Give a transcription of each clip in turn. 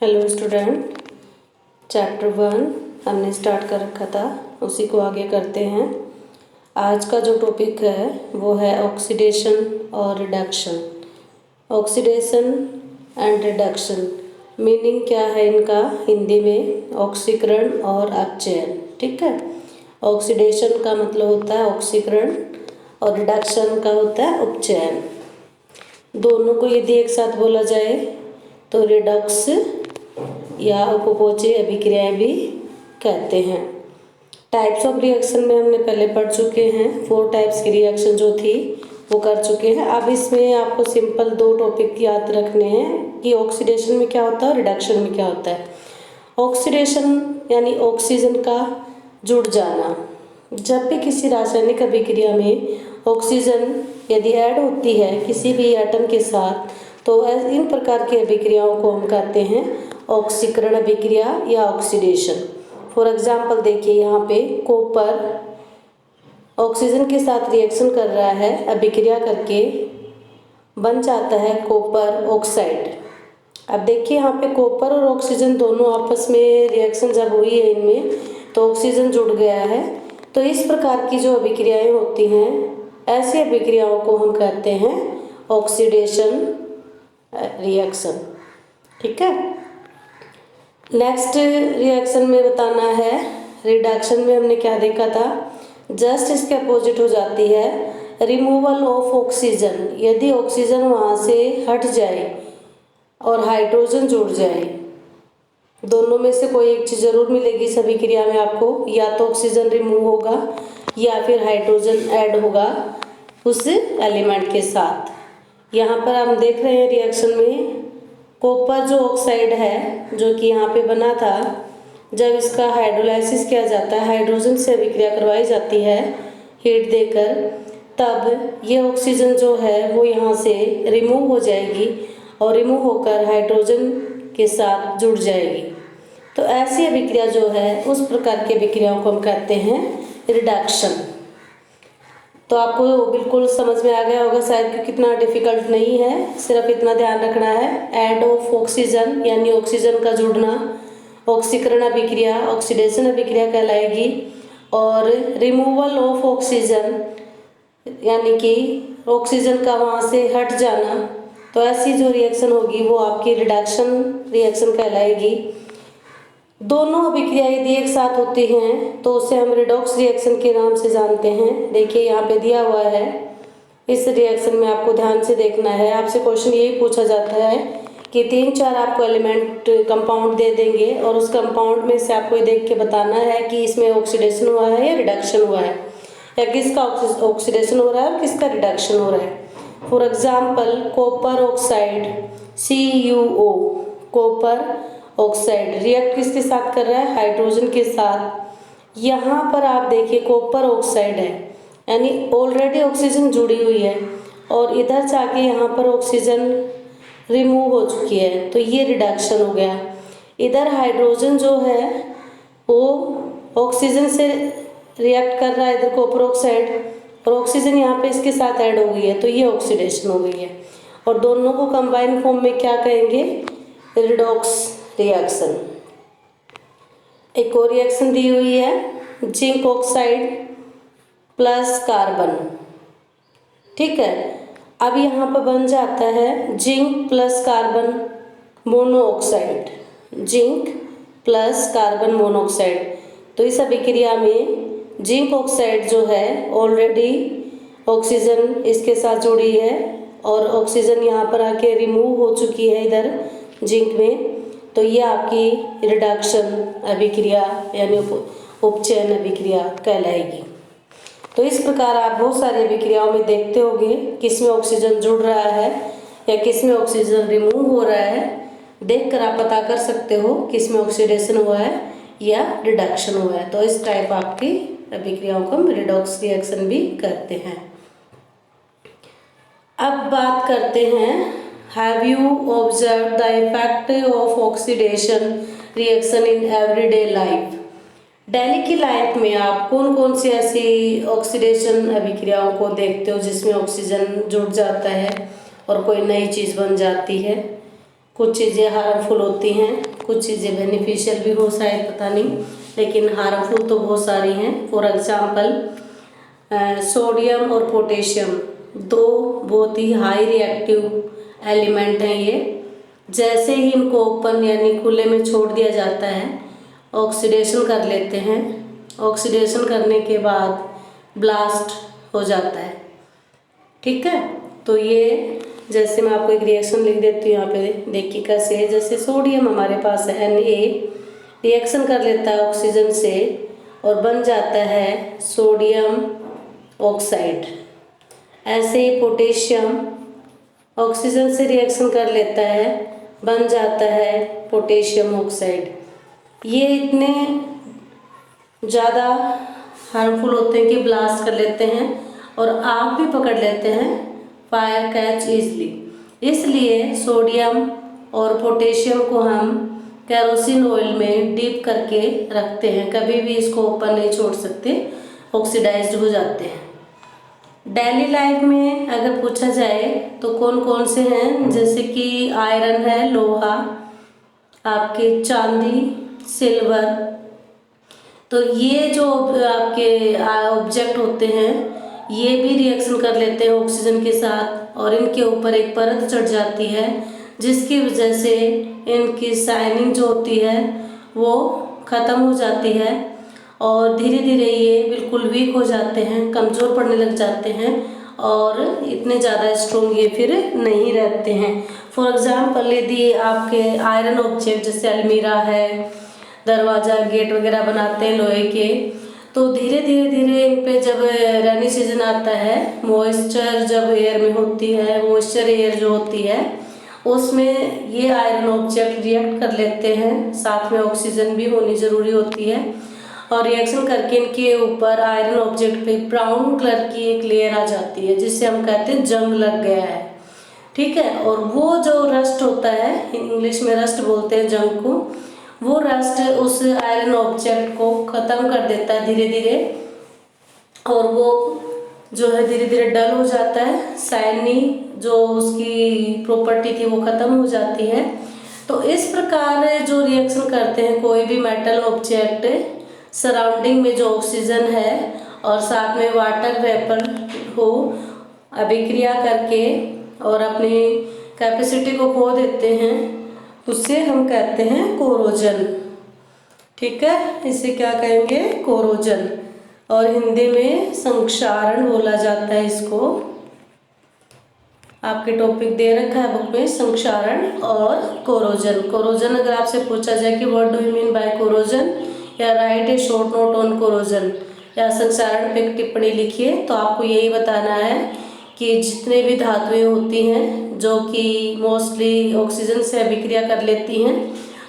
Hello student, chapter 1 हमने start कर रखा था, उसी को आगे करते हैं। आज का जो टॉपिक है वो है ऑक्सीडेशन और reduction. Oxidation and reduction meaning क्या है इनका हिंदी में? ऑक्सीकरण और अपचयन। ठीक है, ऑक्सीडेशन का मतलब होता है ऑक्सीकरण और रिडक्शन का होता है उपचयन। दोनों को यदि एक साथ बोला जाए तो रिडक्स या उपपोचय अभिक्रियाएं भी कहते हैं। टाइप्स ऑफ रिएक्शन में हमने पहले पढ़ चुके हैं, 4 टाइप्स की रिएक्शन जो थी वो कर चुके हैं। अब इसमें आपको सिंपल 2 टॉपिक याद रखने हैं कि ऑक्सीडेशन में क्या होता है और रिडक्शन में क्या होता है। ऑक्सीडेशन यानी ऑक्सीजन का जुड़ जाना। जब भी किसी रासायनिक अभिक्रिया में ऑक्सीजन यदि ऐड होती है किसी भी एटम के साथ, तो इन प्रकार की अभिक्रियाओं को हम कहते हैं ऑक्सीकरण अभिक्रिया या ऑक्सीडेशन। फॉर एग्जाम्पल देखिए, यहाँ पे कॉपर ऑक्सीजन के साथ रिएक्शन कर रहा है, अभिक्रिया करके बन जाता है कॉपर ऑक्साइड। अब देखिए यहाँ पे कॉपर और ऑक्सीजन दोनों आपस में रिएक्शन जब हुई है इनमें, तो ऑक्सीजन जुड़ गया है। तो इस प्रकार की जो अभिक्रियाएं होती हैं, ऐसी अभिक्रियाओं को हम कहते हैं ऑक्सीडेशन रिएक्शन। ठीक है, नेक्स्ट रिएक्शन में बताना है रिडक्शन में हमने क्या देखा था, जस्ट इसके अपोजिट हो जाती है रिमूवल ऑफ ऑक्सीजन। यदि ऑक्सीजन वहाँ से हट जाए और हाइड्रोजन जुड़ जाए, दोनों में से कोई एक चीज़ जरूर मिलेगी इस अभिक्रिया में आपको, या तो ऑक्सीजन रिमूव होगा या फिर हाइड्रोजन ऐड होगा उस एलिमेंट के साथ। यहाँ पर हम देख रहे हैं रिएक्शन में कॉपर जो ऑक्साइड है जो कि यहाँ पे बना था, जब इसका हाइड्रोलाइसिस किया जाता है, हाइड्रोजन से अभिक्रिया करवाई जाती है हीट देकर, तब ये ऑक्सीजन जो है वो यहाँ से रिमूव हो जाएगी और रिमूव होकर हाइड्रोजन के साथ जुड़ जाएगी। तो ऐसी अभिक्रिया जो है उस प्रकार की अभिक्रियाओं को हम कहते हैं रिडक्शन। तो आपको बिल्कुल समझ में आ गया होगा शायद कि कितना डिफिकल्ट नहीं है, सिर्फ इतना ध्यान रखना है, ऐड ऑफ ऑक्सीजन यानी ऑक्सीजन का जुड़ना ऑक्सीकरण अभिक्रिया ऑक्सीडेशन अभिक्रिया कहलाएगी, और रिमूवल ऑफ ऑक्सीजन यानी कि ऑक्सीजन का वहाँ से हट जाना, तो ऐसी जो रिएक्शन होगी वो आपकी रिडक्शन रिएक्शन कहलाएगी। दोनों अभिक्रिया यदि एक साथ होती हैं तो उसे हम रिडॉक्स रिएक्शन के नाम से जानते हैं। देखिए यहाँ पे दिया हुआ है, इस रिएक्शन में आपको ध्यान से देखना है। आपसे क्वेश्चन यही पूछा जाता है कि 3-4 आपको एलिमेंट कंपाउंड दे देंगे और उस कंपाउंड में से आपको देख के बताना है कि इसमें ऑक्सीडेशन हुआ है या रिडक्शन हुआ है, या किसका ऑक्सीडेशन हो रहा है और किसका रिडक्शन हो रहा है। For example copper oxide CuO, copper oxide react किसके साथ कर रहा है? हाइड्रोजन के साथ। यहाँ पर आप देखिए कॉपर ऑक्साइड है यानी ऑलरेडी ऑक्सीजन जुड़ी हुई है और इधर जाके यहाँ पर ऑक्सीजन रिमूव हो चुकी है, तो ये रिडक्शन हो गया। इधर हाइड्रोजन जो है वो ऑक्सीजन से रिएक्ट कर रहा है, इधर कॉपर ऑक्साइड, और ऑक्सीजन यहाँ पे इसके साथ ऐड हो गई है, तो ये ऑक्सीडेशन हो गई है। और दोनों को कंबाइन फॉर्म में क्या कहेंगे? Redox reaction. एक और रिएक्शन दी हुई है जिंक ऑक्साइड प्लस कार्बन। ठीक है, अब यहाँ पर बन जाता है zinc plus carbon monoxide, zinc plus carbon monoxide. तो इस अभिक्रिया में जिंक ऑक्साइड जो है ऑलरेडी ऑक्सीजन इसके साथ जुड़ी है और ऑक्सीजन यहाँ पर आके रिमूव हो चुकी है इधर जिंक में, तो ये आपकी रिडक्शन अभिक्रिया यानी उपचयन अभिक्रिया कहलाएगी। तो इस प्रकार आप बहुत सारी अभिक्रियाओं में देखते होंगे किसमें ऑक्सीजन जुड़ रहा है या किसमें ऑक्सीजन रिमूव हो रहा है। देखकर आप पता कर सकते हो किसमें ऑक्सीडेशन हुआ है या रिडक्शन हुआ है। तो इस टाइप आपकी अभिक्रियाओं को हम रिडॉक्स रिएक्शन भी करते हैं। अब बात करते हैं, Have you observed the effect of oxidation reaction in everyday life? Daily की लाइफ में आप कौन कौन सी ऐसी ऑक्सीडेशन अभिक्रियाओं को देखते हो जिसमें ऑक्सीजन जुड़ जाता है और कोई नई चीज़ बन जाती है? कुछ चीज़ें हार्मफुल होती हैं, कुछ चीज़ें बेनिफिशियल भी हो शायद, पता नहीं, लेकिन हार्मफुल तो बहुत सारी हैं। फॉर एग्जांपल सोडियम और पोटेशियम दो बहुत ही हाई रिएक्टिव एलिमेंट हैं ये। जैसे ही इनको ओपन यानी खुले में छोड़ दिया जाता है, ऑक्सीडेशन कर लेते हैं। ऑक्सीडेशन करने के बाद ब्लास्ट हो जाता है, ठीक है। तो ये जैसे मैं आपको एक रिएक्शन लिख देती हूँ यहाँ पे, देखिए कैसे। जैसे सोडियम हमारे पास है Na, रिएक्शन कर लेता है ऑक्सीजन से और बन जाता है सोडियम ऑक्साइड। ऐसे ही पोटेशियम ऑक्सीजन से रिएक्शन कर लेता है, बन जाता है पोटेशियम ऑक्साइड। ये इतने ज़्यादा हार्मफुल होते हैं कि ब्लास्ट कर लेते हैं और आग भी पकड़ लेते हैं, फायर कैच इजली। इसलिए सोडियम और पोटेशियम को हम केरोसिन ऑयल में डीप करके रखते हैं, कभी भी इसको ओपन नहीं छोड़ सकते, ऑक्सीडाइज्ड हो जाते हैं। डेली लाइफ में अगर पूछा जाए तो कौन कौन से हैं, जैसे कि आयरन है, लोहा, आपके चांदी, सिल्वर। तो ये जो आपके ऑब्जेक्ट होते हैं ये भी रिएक्शन कर लेते हैं ऑक्सीजन के साथ और इनके ऊपर एक परत चढ़ जाती है, जिसकी वजह से इनकी शाइनिंग जो होती है वो ख़त्म हो जाती है और धीरे धीरे ये बिल्कुल वीक हो जाते हैं, कमज़ोर पड़ने लग जाते हैं और इतने ज़्यादा स्ट्रॉन्ग ये फिर नहीं रहते हैं। फॉर एग्जांपल यदि आपके आयरन ऑब्जेक्ट जैसे अलमीरा है, दरवाज़ा, गेट वगैरह बनाते हैं लोहे के, तो धीरे धीरे इन पे जब रेनी सीजन आता है, मॉइस्चर जब एयर में होती है, मॉइस्चर एयर जो होती है उसमें ये आयरन ऑब्जेक्ट रिएक्ट कर लेते हैं, साथ में ऑक्सीजन भी होनी ज़रूरी होती है और रिएक्शन करके इनके ऊपर आयरन ऑब्जेक्ट पे ब्राउन कलर की एक लेयर आ जाती है, जिससे हम कहते हैं जंग लग गया है, ठीक है। और वो जो रस्ट होता है, इंग्लिश में रस्ट बोलते हैं जंग को, वो रस्ट उस आयरन ऑब्जेक्ट को ख़त्म कर देता है धीरे धीरे और वो जो है धीरे धीरे डल हो जाता है, शाइनी जो उसकी प्रॉपर्टी थी वो ख़त्म हो जाती है। तो इस प्रकार जो रिएक्शन करते हैं कोई भी मेटल ऑब्जेक्ट, सराउंडिंग में जो ऑक्सीजन है और साथ में वाटर वेपर हो, अभिक्रिया करके और अपनी कैपेसिटी को खो देते हैं, उससे हम कहते हैं कोरोजन, ठीक है। इसे क्या कहेंगे? कोरोजन, और हिंदी में संक्षारण बोला जाता है इसको। आपके टॉपिक दे रखा है बुक में, संक्षारण और कोरोजन। कोरोजन अगर आपसे पूछा जाए कि what do you mean by corrosion, या write a short note on corrosion, या संक्षारण पे एक टिप्पणी लिखिए, तो आपको यही बताना है कि जितने भी धातुएं होती हैं जो कि मोस्टली ऑक्सीजन से अभिक्रिया कर लेती हैं,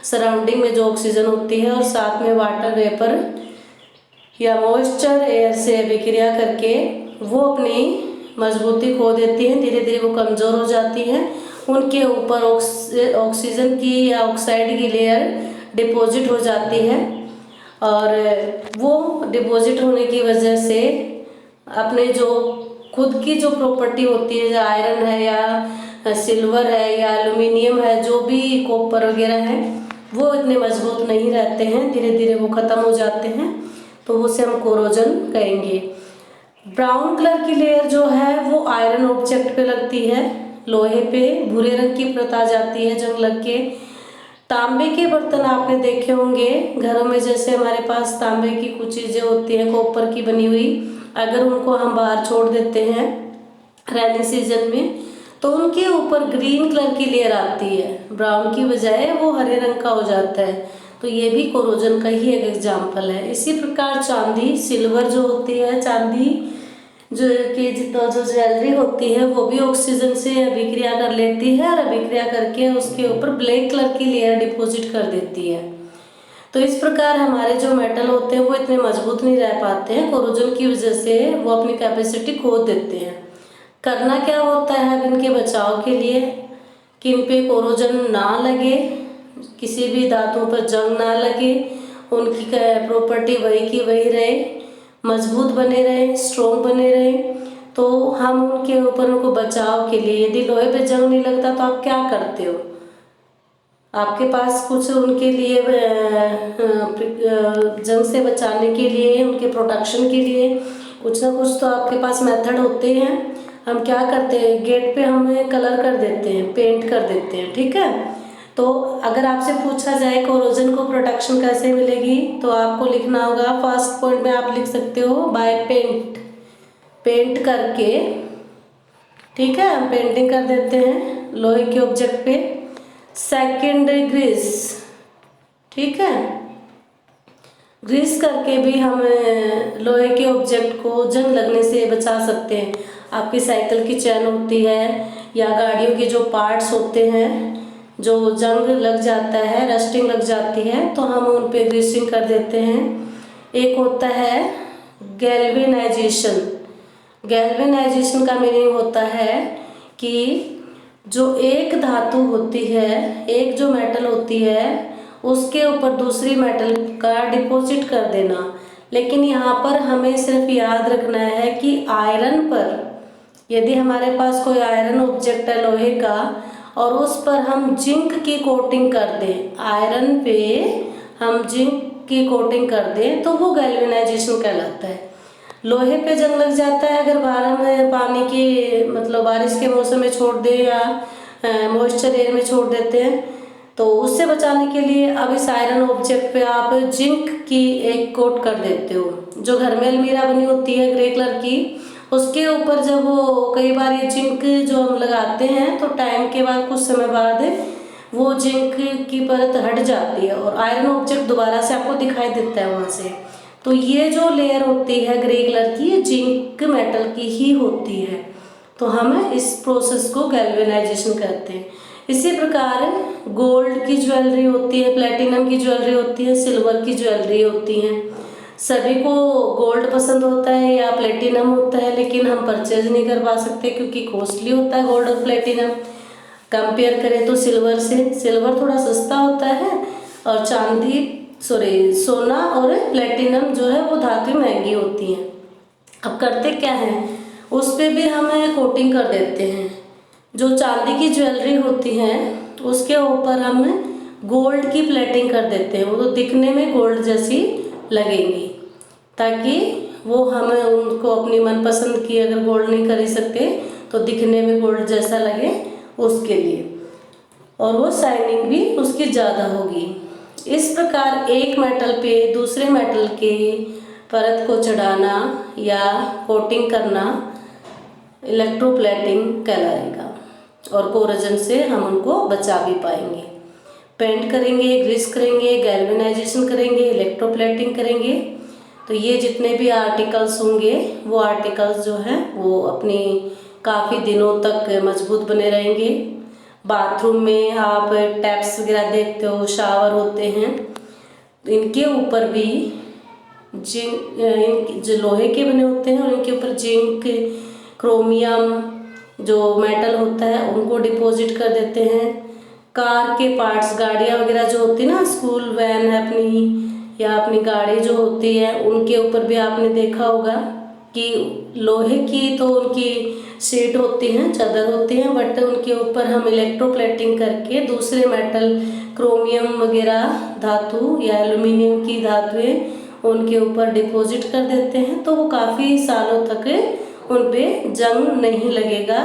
सराउंडिंग में जो ऑक्सीजन होती है और साथ में वाटर वेपर या मॉइस्चर एयर से अभिक्रिया करके वो अपनी मजबूती खो देती हैं, धीरे धीरे वो कमज़ोर हो जाती हैं। उनके ऊपर ऑक्सीजन की या ऑक्साइड की लेयर डिपॉजिट हो जाती है और वो डिपॉजिट होने की वजह से अपने जो खुद की जो प्रॉपर्टी होती है, जो आयरन है या सिल्वर है या एल्युमिनियम है, जो भी कॉपर वगैरह है, वो इतने मजबूत नहीं रहते हैं, धीरे धीरे वो ख़त्म हो जाते हैं, तो उसे हम कोरोजन कहेंगे। ब्राउन कलर की लेयर जो है वो आयरन ऑब्जेक्ट पे लगती है, लोहे पे भूरे रंग की परत आ जाती है जंग लग के। तांबे के बर्तन आपने देखे होंगे घरों में, जैसे हमारे पास तांबे की कुछ चीज़ें होती हैं कॉपर की बनी हुई, अगर उनको हम बाहर छोड़ देते हैं रेनी सीजन में तो उनके ऊपर ग्रीन कलर की लेयर आती है, ब्राउन की बजाय वो हरे रंग का हो जाता है, तो ये भी कोरोजन का ही एक एग्जाम्पल है। इसी प्रकार चांदी, सिल्वर जो होती है, चांदी जो कि जो ज्वेलरी होती है वो भी ऑक्सीजन से अभिक्रिया कर लेती है और अभिक्रिया करके उसके ऊपर ब्लैक कलर की लेयर डिपॉजिट कर देती है। तो इस प्रकार हमारे जो मेटल होते हैं वो इतने मजबूत नहीं रह पाते हैं, कोरोजन की वजह से वो अपनी कैपेसिटी खो देते हैं। करना क्या होता है अब इनके बचाव के लिए कि इन पे कोरोजन ना लगे, किसी भी धातुओं पर जंग ना लगे, उनकी प्रॉपर्टी वही की वही रहे, मजबूत बने रहे, स्ट्रॉन्ग बने रहे। तो हम उनके ऊपर उनको बचाव के लिए, यदि लोहे पे जंग नहीं लगता तो आप क्या करते हो? आपके पास कुछ उनके लिए जंग से बचाने के लिए, उनके प्रोटेक्शन के लिए कुछ ना कुछ तो आपके पास मेथड होते हैं। हम क्या करते हैं, गेट पे हम कलर कर देते हैं, पेंट कर देते हैं, ठीक है। तो अगर आपसे पूछा जाए कोरोजन को प्रोटेक्शन कैसे मिलेगी, तो आपको लिखना होगा, फर्स्ट पॉइंट में आप लिख सकते हो बाय पेंट, पेंट करके, ठीक है, हम पेंटिंग कर देते हैं लोहे के ऑब्जेक्ट पे। सेकेंड ग्रीस, ठीक है, ग्रीस करके भी हम लोहे के ऑब्जेक्ट को जंग लगने से बचा सकते हैं। आपकी साइकिल की चैन होती है या गाड़ियों के जो पार्ट्स होते हैं, जो जंग लग जाता है, रस्टिंग लग जाती है, तो हम उन पे ग्रीसिंग कर देते हैं। एक होता है गैल्वेनाइजेशन। गैल्वेनाइजेशन का मीनिंग होता है कि जो एक धातु होती है, एक जो मेटल होती है, उसके ऊपर दूसरी मेटल का डिपॉजिट कर देना। लेकिन यहाँ पर हमें सिर्फ याद रखना है कि आयरन पर, यदि हमारे पास कोई आयरन ऑब्जेक्ट है लोहे का और उस पर हम जिंक की कोटिंग कर दें, आयरन पे हम जिंक की कोटिंग कर दें, तो वो गैल्वेनाइजेशन कहलाता है। लोहे पे जंग लग जाता है अगर बाहर में पानी की, मतलब बारिश के मौसम में छोड़ दें या मॉइस्चर एयर में छोड़ देते हैं, तो उससे बचाने के लिए अब इस आयरन ऑब्जेक्ट पे आप जिंक की एक कोट कर देते हो। जो घर में अलमीरा बनी होती है ग्रे कलर की, उसके ऊपर जब वो कई बार ये जिंक जो हम लगाते हैं, तो टाइम के बाद, कुछ समय बाद वो जिंक की परत हट जाती है और आयरन ऑब्जेक्ट दोबारा से आपको दिखाई देता है वहाँ से। तो ये जो लेयर होती है ग्रे कलर की, ये जिंक मेटल की ही होती है। तो हम इस प्रोसेस को गैल्वेनाइजेशन कहते हैं। इसी प्रकार गोल्ड की ज्वेलरी होती है, प्लेटिनम की ज्वेलरी होती है, सिल्वर की ज्वेलरी होती है। सभी को गोल्ड पसंद होता है या प्लेटिनम होता है, लेकिन हम परचेज नहीं कर पा सकते क्योंकि कॉस्टली होता है गोल्ड और प्लेटिनम। कंपेयर करें तो सिल्वर से, सिल्वर थोड़ा सस्ता होता है और सोना और प्लेटिनम जो है वो धातु महंगी होती हैं। अब करते क्या है, उस पर भी हम कोटिंग कर देते हैं। जो चांदी की ज्वेलरी होती है उसके ऊपर हम गोल्ड की प्लेटिंग कर देते हैं, वो तो दिखने में गोल्ड जैसी लगेंगी, ताकि वो हमें उनको अपनी मनपसंद की, अगर गोल्ड नहीं खरीद सकते तो दिखने में गोल्ड जैसा लगे उसके लिए, और वो शाइनिंग भी उसकी ज़्यादा होगी। इस प्रकार एक मेटल पे दूसरे मेटल के परत को चढ़ाना या कोटिंग करना इलेक्ट्रोप्लेटिंग कहलाएगा, और कोरोजन से हम उनको बचा भी पाएंगे। पेंट करेंगे, ग्रीस करेंगे, गैल्वेनाइजेशन करेंगे, इलेक्ट्रोप्लेटिंग करेंगे, तो ये जितने भी आर्टिकल्स होंगे वो आर्टिकल्स जो हैं वो अपनी काफ़ी दिनों तक मजबूत बने रहेंगे। बाथरूम में आप टैप्स वगैरह देखते हो, शावर होते हैं, इनके ऊपर भी जिंक, जो लोहे के बने होते हैं और इनके ऊपर जिंक, क्रोमियम जो मेटल होता है उनको डिपॉजिट कर देते हैं। कार के पार्ट्स, गाड़ियाँ वगैरह जो होती है ना, स्कूल वैन है अपनी या अपनी गाड़ी जो होती है, उनके ऊपर भी आपने देखा होगा कि लोहे की तो उनकी शीट होती हैं, चादर होती हैं, बट उनके ऊपर हम इलेक्ट्रोप्लेटिंग करके दूसरे मेटल, क्रोमियम वगैरह धातु या एल्युमिनियम की धातुएं उनके ऊपर डिपॉजिट कर देते हैं, तो वो काफ़ी सालों तक उन पे जंग नहीं लगेगा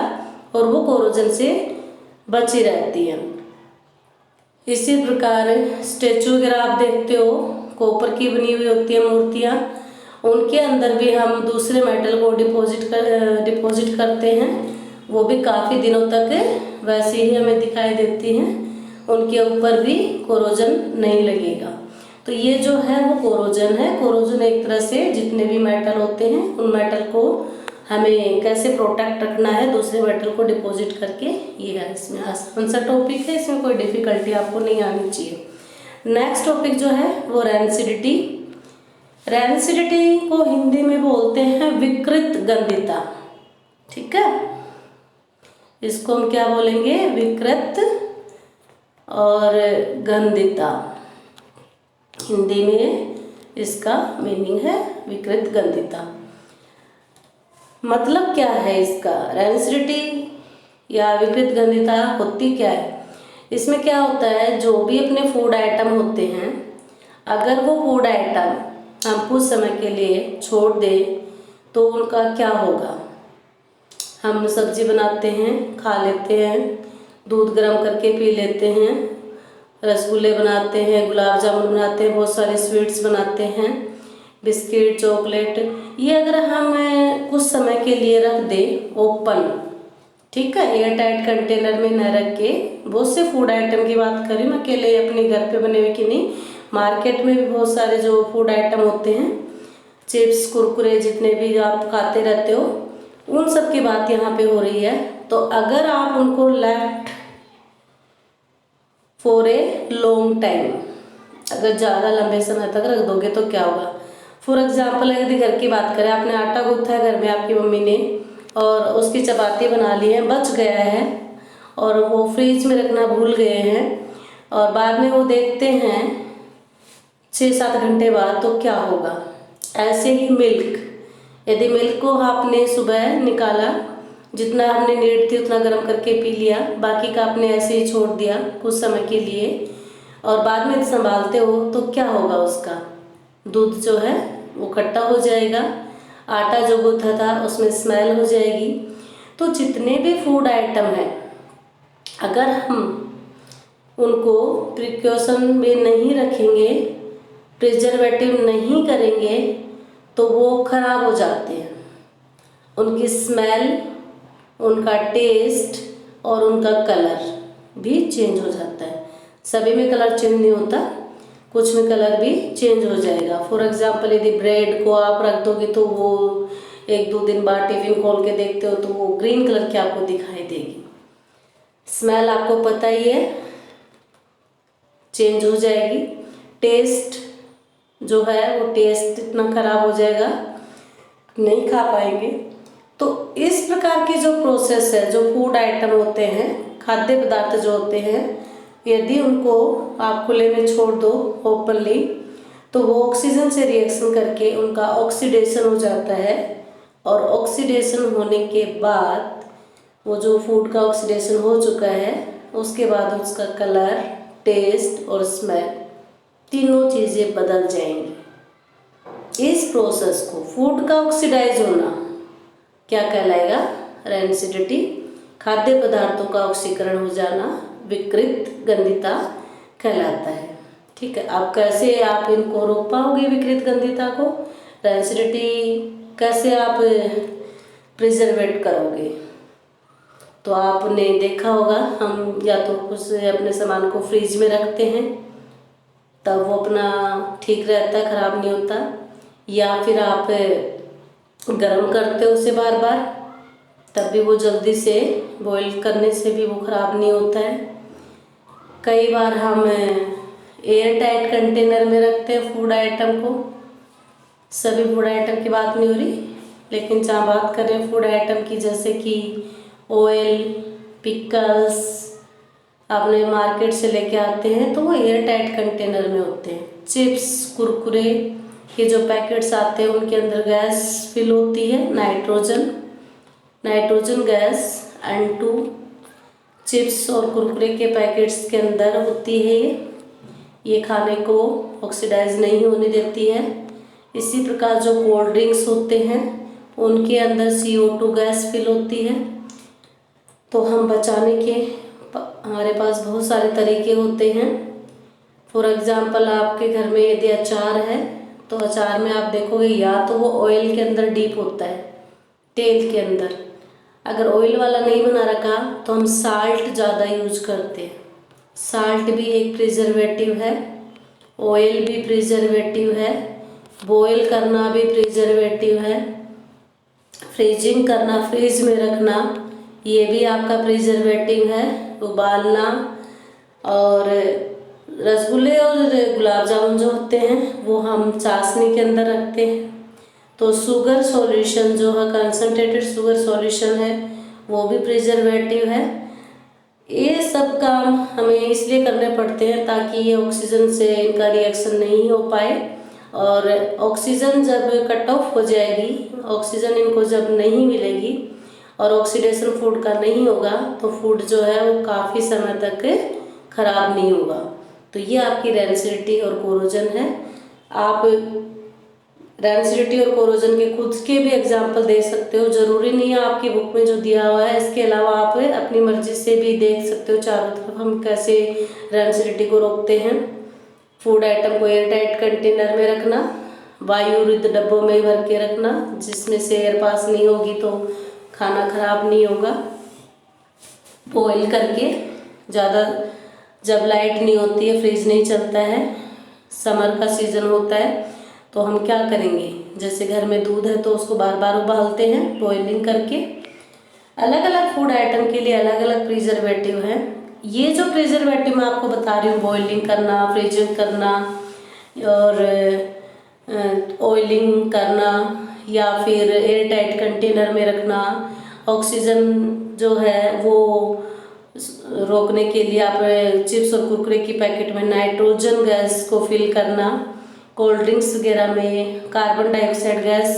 और वो कोरोजन से बची रहती है। इसी प्रकार स्टैचू वगैरह आप देखते हो, कॉपर की बनी हुई होती है मूर्तियाँ, उनके अंदर भी हम दूसरे मेटल को डिपॉजिट करते हैं, वो भी काफ़ी दिनों तक वैसे ही हमें दिखाई देती हैं, उनके ऊपर भी कोरोजन नहीं लगेगा। तो ये जो है वो कोरोजन है। कोरोजन एक तरह से जितने भी मेटल होते हैं उन मेटल को हमें कैसे प्रोटेक्ट रखना है दूसरे मेटल को डिपॉजिट करके, ये है इसमें आसान सा टॉपिक है, इसमें कोई डिफ़िकल्टी आपको नहीं आनी चाहिए। नेक्स्ट टॉपिक जो है वो रेंसिडिटी। रेंसिडिटी को हिंदी में बोलते हैं विकृत गंधिता, ठीक है, इसको हम क्या बोलेंगे, विकृत और गंधिता। हिंदी में इसका मीनिंग है विकृत गंधिता। मतलब क्या है इसका, रेंसिडिटी या विकृत गंधिता होती क्या है इसमें क्या होता है, जो भी अपने फूड आइटम होते हैं, अगर वो फूड आइटम हम कुछ समय के लिए छोड़ दें तो उनका क्या होगा। हम सब्जी बनाते हैं, खा लेते हैं, दूध गर्म करके पी लेते हैं, रसगुल्ले बनाते हैं, गुलाब जामुन बनाते हैं, बहुत सारे स्वीट्स बनाते हैं, बिस्किट, चॉकलेट, ये अगर हम कुछ समय के लिए रख दें ओपन, ठीक है, एयर टाइट कंटेनर में न रख के, बहुत से फूड आइटम की बात करें मैं, अकेले अपने घर पे बने हुए की नहीं, मार्केट में भी बहुत सारे जो फूड आइटम होते हैं, चिप्स, कुरकुरे, जितने भी आप खाते रहते हो, उन सब की बात यहाँ पे हो रही है। तो अगर आप उनको left for a long time, अगर ज़्यादा लंबे समय तक रख दोगे तो क्या होगा। फॉर एग्जाम्पल यदि घर की बात करें, आपने आटा गूँथा है घर में आपकी मम्मी ने, और उसकी चपाती बना ली है, बच गया है और वो फ्रिज में रखना भूल गए हैं, और बाद में वो देखते हैं 6-7 घंटे बाद, तो क्या होगा। ऐसे ही मिल्क, यदि मिल्क को आपने सुबह निकाला, जितना हमने नीड थी उतना गर्म करके पी लिया, बाकी का आपने ऐसे ही छोड़ दिया कुछ समय के लिए, और बाद में संभालते हो तो क्या होगा, उसका दूध जो है वो खट्टा हो जाएगा, आटा जो गूँथा था उसमें स्मेल हो जाएगी। तो जितने भी फूड आइटम हैं, अगर हम उनको प्रिकॉशन में नहीं रखेंगे, प्रिजर्वेटिव नहीं करेंगे, तो वो खराब हो जाते हैं। उनकी स्मेल, उनका टेस्ट और उनका कलर भी चेंज हो जाता है। सभी में कलर चेंज नहीं होता, कुछ में कलर भी चेंज हो जाएगा। फॉर एग्जांपल यदि ब्रेड को आप रख दोगे तो वो 1-2 दिन बाद टिफिन खोल के देखते हो तो वो ग्रीन कलर की आपको दिखाई देगी। स्मेल आपको पता ही है, चेंज हो जाएगी। टेस्ट जो है वो टेस्ट इतना खराब हो जाएगा, नहीं खा पाएंगे। तो इस प्रकार की जो प्रोसेस है, जो फूड आइटम होते हैं, खाद्य पदार्थ जो होते हैं, यदि उनको आप खुले में छोड़ दो ओपनली, तो वो ऑक्सीजन से रिएक्शन करके उनका ऑक्सीडेशन हो जाता है, और ऑक्सीडेशन होने के बाद वो जो फूड का ऑक्सीडेशन हो चुका है, उसके बाद उसका कलर, टेस्ट और स्मेल तीनों चीज़ें बदल जाएंगी। इस प्रोसेस को, फूड का ऑक्सीडाइज होना, क्या कहलाएगा, रेंसिडिटी, खाद्य पदार्थों का ऑक्सीकरण हो जाना विकृत गंधिता कहलाता है। ठीक है, अब कैसे आप इनको रोक पाओगे विकृत गंधिता को, रेंसिडिटी कैसे आप प्रिजर्वेट करोगे। तो आपने देखा होगा, हम या तो कुछ अपने सामान को फ्रिज में रखते हैं तब वो अपना ठीक रहता है, ख़राब नहीं होता, या फिर आप गरम करते हो उसे बार बार, तब भी वो जल्दी से बॉईल करने से भी वो ख़राब नहीं होता है। कई बार हम एयर टाइट कंटेनर में रखते हैं फूड आइटम को, सभी फूड आइटम की बात नहीं हो रही, लेकिन जहाँ बात कर रहे हैं फूड आइटम की, जैसे कि ऑयल, पिकल्स आपने मार्केट से लेके आते हैं तो वो एयर टाइट कंटेनर में होते हैं। चिप्स, कुरकुरे के जो पैकेट्स आते हैं उनके अंदर गैस फिल होती है, नाइट्रोजन गैस N2 चिप्स और कुरकुरे के पैकेट्स के अंदर होती है। ये खाने को ऑक्सीडाइज नहीं होने देती है। इसी प्रकार जो कोल्ड ड्रिंक्स होते हैं उनके अंदर CO2 गैस फिल होती है। तो हम बचाने के हमारे पास बहुत सारे तरीके होते हैं। फॉर एग्ज़ाम्पल आपके घर में यदि अचार है तो अचार में आप देखोगे या तो वो ऑयल के अंदर डीप होता है, तेल के अंदर। अगर ऑयल वाला नहीं बना रखा तो हम साल्ट ज़्यादा यूज करते हैं। साल्ट भी एक प्रिजर्वेटिव है, ऑयल भी प्रिजर्वेटिव है, बॉयल करना भी प्रिजर्वेटिव है, फ्रीजिंग करना, फ्रिज में रखना, ये भी आपका प्रिजर्वेटिव है, उबालना। और रसगुल्ले और गुलाब जामुन जो होते हैं वो हम चाशनी के अंदर रखते हैं। तो शुगर सॉल्यूशन जो है, कंसनट्रेटेड शुगर सॉल्यूशन है, वो भी प्रिजर्वेटिव है। ये सब काम हमें इसलिए करने पड़ते हैं ताकि ये ऑक्सीजन से इनका रिएक्शन नहीं हो पाए, और ऑक्सीजन जब कट ऑफ हो जाएगी, ऑक्सीजन इनको जब नहीं मिलेगी और ऑक्सीडेशन फूड का नहीं होगा तो फूड जो है वो काफ़ी समय तक खराब नहीं होगा। तो ये आपकी रेंसिडिटी और कोरोजन है। आप रेंसिडिटी और कोरोजन के खुद के भी एग्जाम्पल दे सकते हो, जरूरी नहीं है आपकी बुक में जो दिया हुआ है। इसके अलावा आप अपनी मर्जी से भी देख सकते हो चारों तरफ हम कैसे रेंसिडिटी को रोकते हैं। फूड आइटम को एयर टाइट कंटेनर में रखना, वायुरहित डब्बों में भर के रखना जिसमें से एयर पास नहीं होगी तो खाना खराब नहीं होगा। बॉईल करके ज़्यादा, जब लाइट नहीं होती है, फ्रिज नहीं चलता है, समर का सीज़न होता है, तो हम क्या करेंगे, जैसे घर में दूध है तो उसको बार बार उबालते हैं बॉइलिंग करके। अलग अलग फूड आइटम के लिए अलग अलग प्रिजर्वेटिव है। ये जो प्रिजर्वेटिव मैं आपको बता रही हूँ, बॉइलिंग करना, फ्रीजिंग करना और ऑयलिंग करना या फिर एयर टाइट कंटेनर में रखना, ऑक्सीजन जो है वो रोकने के लिए आप चिप्स और कुरकुरे की पैकेट में नाइट्रोजन गैस को फिल करना, कोल्ड ड्रिंक्स वगैरह में कार्बन डाइऑक्साइड गैस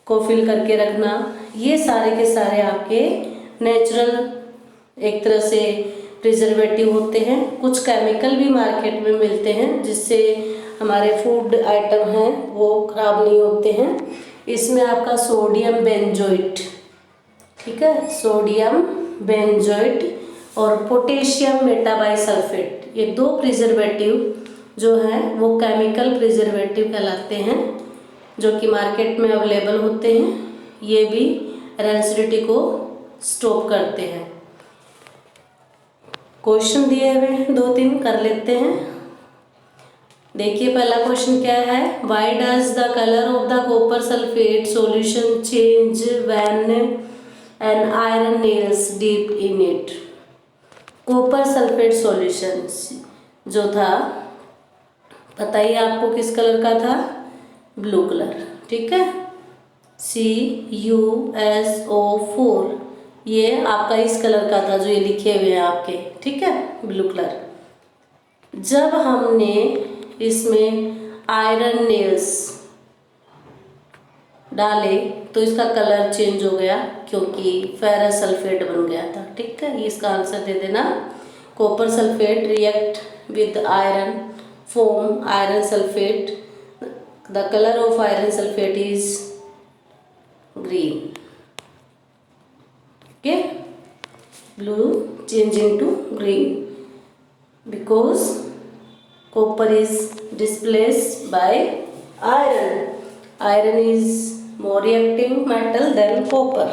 को फिल करके रखना, ये सारे के सारे आपके नेचुरल एक तरह से प्रिजर्वेटिव होते हैं। कुछ केमिकल भी मार्केट में मिलते हैं जिससे हमारे फूड आइटम हैं वो खराब नहीं होते हैं। इसमें आपका सोडियम बेंजोइट, ठीक है, सोडियम बेंजोइट और पोटेशियम मेटाबाइसल्फेट, ये दो प्रिजर्वेटिव जो हैं वो केमिकल प्रिजर्वेटिव कहलाते हैं, जो कि मार्केट में अवेलेबल होते हैं। ये भी रेंसिडिटी को स्टॉप करते हैं। क्वेश्चन दिए हुए हैं 2-3 कर लेते हैं। देखिए पहला क्वेश्चन क्या है, why does the colour of the copper sulphate solution change when an iron nails deep in it. Copper sulphate solution जो था, पता ही आपको किस कलर का था, ब्लू कलर, ठीक है, CuSO4, ये आपका इस कलर का था जो ये लिखे हुए हैं आपके, ठीक है, ब्लू कलर। जब हमने इसमें आयरन नेल्स डाले तो इसका कलर चेंज हो गया क्योंकि फेरस सल्फेट बन गया था, ठीक है, इसका आंसर दे देना। Copper sulphate react with iron form iron sulphate, the colour of iron sulphate is green, okay, blue changing to green because copper is displaced by iron. Iron is more reactive metal than copper.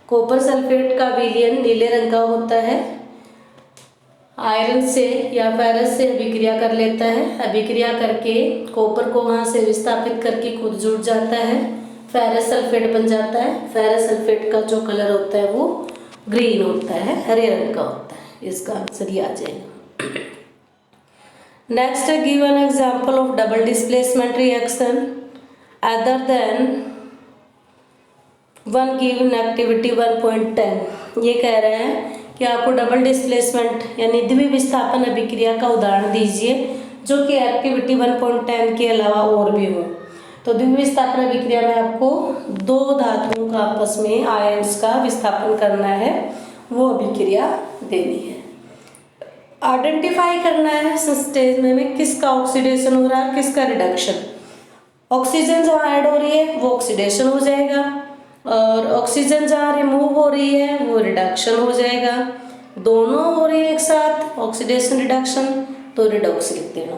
Copper sulphate का विलयन नीले रंग का होता है, iron से या ferrous से अभिक्रिया कर लेता है, अभिक्रिया करके कॉपर को वहाँ से विस्थापित करके खुद जुड़ जाता है, फेरस सल्फेट बन जाता है। फेरस सल्फेट का जो कलर होता है वो ग्रीन होता है, हरे रंग का होता है। इसका आंसर ये आ जाएगा। Next, give an example of double displacement reaction other than one given activity 1.10। ये कह रहे हैं कि आपको डबल डिस्प्लेसमेंट यानी द्विविस्थापन अभिक्रिया का उदाहरण दीजिए जो कि एक्टिविटी 1.10 के अलावा और भी हो। तो द्विविस्थापन अभिक्रिया में आपको दो धातुओं का आपस में आयन्स का विस्थापन करना है, वो अभिक्रिया देनी है। आइडेंटिफाई करना है स्टेज में किसका ऑक्सीडेशन हो रहा है, किसका रिडक्शन। ऑक्सीजन जहाँ ऐड हो रही है वो ऑक्सीडेशन हो जाएगा और ऑक्सीजन जहाँ रिमूव हो रही है वो रिडक्शन हो जाएगा। दोनों हो रही है एक साथ, ऑक्सीडेशन रिडक्शन, तो रिडॉक्स लिख देना।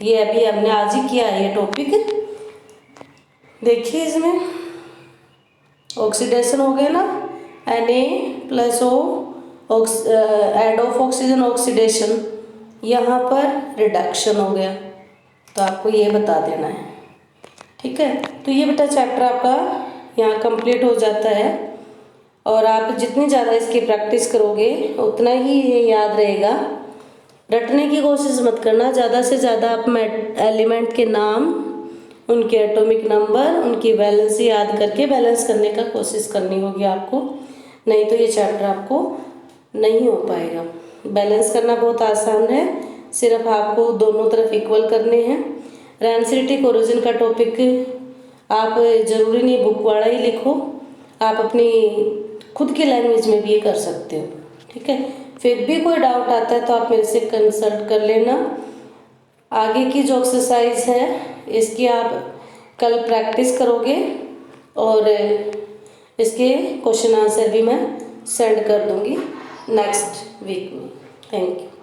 ये अभी हमने आज ही किया है ये टॉपिक। देखिए इसमें ऑक्सीडेशन हो गया ना, Na+O add of oxygen oxidation, यहाँ पर रिडक्शन हो गया, तो आपको ये बता देना है, ठीक है। तो ये बेटा चैप्टर आपका यहाँ कंप्लीट हो जाता है और आप जितनी ज़्यादा इसकी प्रैक्टिस करोगे उतना ही ये याद रहेगा। रटने की कोशिश मत करना, ज़्यादा से ज़्यादा आप एलिमेंट के नाम, उनके एटॉमिक नंबर, उनकी वैलेंसी याद करके बैलेंस करने का कोशिश करनी होगी आपको, नहीं तो ये चैप्टर आपको नहीं हो पाएगा। बैलेंस करना बहुत आसान है, सिर्फ आपको दोनों तरफ इक्वल करने हैं। रेंसिडिटी कोरोजन का टॉपिक आप ज़रूरी नहीं बुक वाला ही लिखो, आप अपनी खुद की लैंग्वेज में भी ये कर सकते हो, ठीक है। फिर भी कोई डाउट आता है तो आप मेरे से कंसल्ट कर लेना। आगे की जो एक्सरसाइज है इसकी आप कल प्रैक्टिस करोगे और इसके क्वेश्चन आंसर भी मैं सेंड कर दूंगी नेक्स्ट वीक में। Thank you.